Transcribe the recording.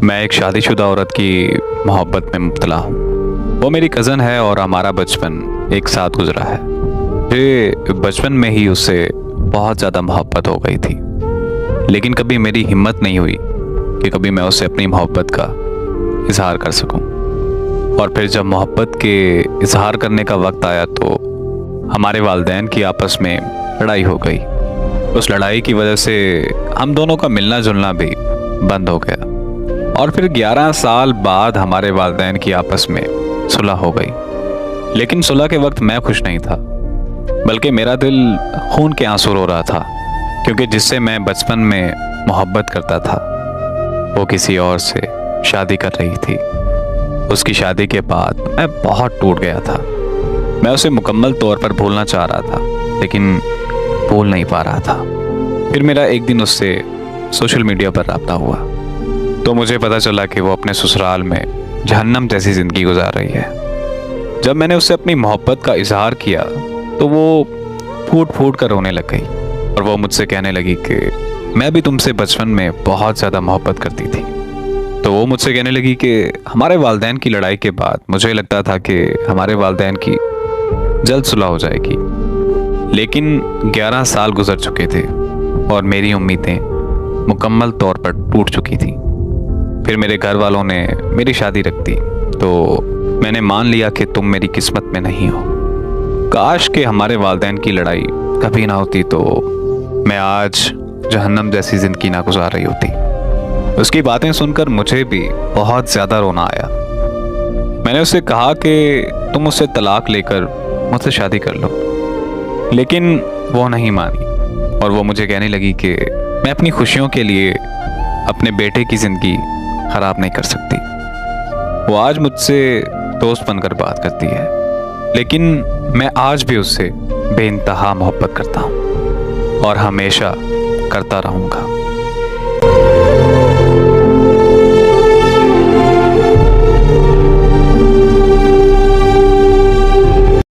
मैं एक शादीशुदा औरत की मोहब्बत में मुब्तला हूँ। वो मेरी कज़न है और हमारा बचपन एक साथ गुजरा है। मुझे बचपन में ही उससे बहुत ज़्यादा मोहब्बत हो गई थी, लेकिन कभी मेरी हिम्मत नहीं हुई कि कभी मैं उससे अपनी मोहब्बत का इजहार कर सकूं। और फिर जब मोहब्बत के इजहार करने का वक्त आया तो हमारे वालिदैन की आपस में लड़ाई हो गई। उस लड़ाई की वजह से हम दोनों का मिलना जुलना भी बंद हो गया और फिर 11 साल बाद हमारे वालिदैन की आपस में सुलह हो गई। लेकिन सुलह के वक्त मैं खुश नहीं था, बल्कि मेरा दिल खून के आंसू रो रहा था, क्योंकि जिससे मैं बचपन में मोहब्बत करता था वो किसी और से शादी कर रही थी। उसकी शादी के बाद मैं बहुत टूट गया था। मैं उसे मुकम्मल तौर पर भूलना चाह रहा था, लेकिन भूल नहीं पा रहा था। फिर मेरा एक दिन उससे सोशल मीडिया पर राब्ता हुआ तो मुझे पता चला कि वो अपने ससुराल में जहन्नम जैसी ज़िंदगी गुजार रही है। जब मैंने उससे अपनी मोहब्बत का इजहार किया तो वो फूट फूट कर रोने लग गई और वो मुझसे कहने लगी कि मैं भी तुमसे बचपन में बहुत ज़्यादा मोहब्बत करती थी। तो वो मुझसे कहने लगी कि हमारे वालिदैन की लड़ाई के बाद मुझे लगता था कि हमारे वालिदैन की जल्द सुलह हो जाएगी, लेकिन 11 साल गुजर चुके थे और मेरी उम्मीदें मुकम्मल तौर पर टूट चुकी थी। फिर मेरे घर वालों ने मेरी शादी रख दी तो मैंने मान लिया कि तुम मेरी किस्मत में नहीं हो। काश कि हमारे वालिदैन की लड़ाई कभी ना होती तो मैं आज जहन्नम जैसी ज़िंदगी ना गुजार रही होती। उसकी बातें सुनकर मुझे भी बहुत ज़्यादा रोना आया। मैंने उससे कहा कि तुम उससे तलाक लेकर मुझसे शादी कर लो, लेकिन वो नहीं मानी और वो मुझे कहने लगी कि मैं अपनी खुशियों के लिए अपने बेटे की ज़िंदगी ख़राब नहीं कर सकती। वो आज मुझसे दोस्त बनकर बात करती है, लेकिन मैं आज भी उससे बेइंतहा मोहब्बत करता हूँ और हमेशा करता रहूँगा।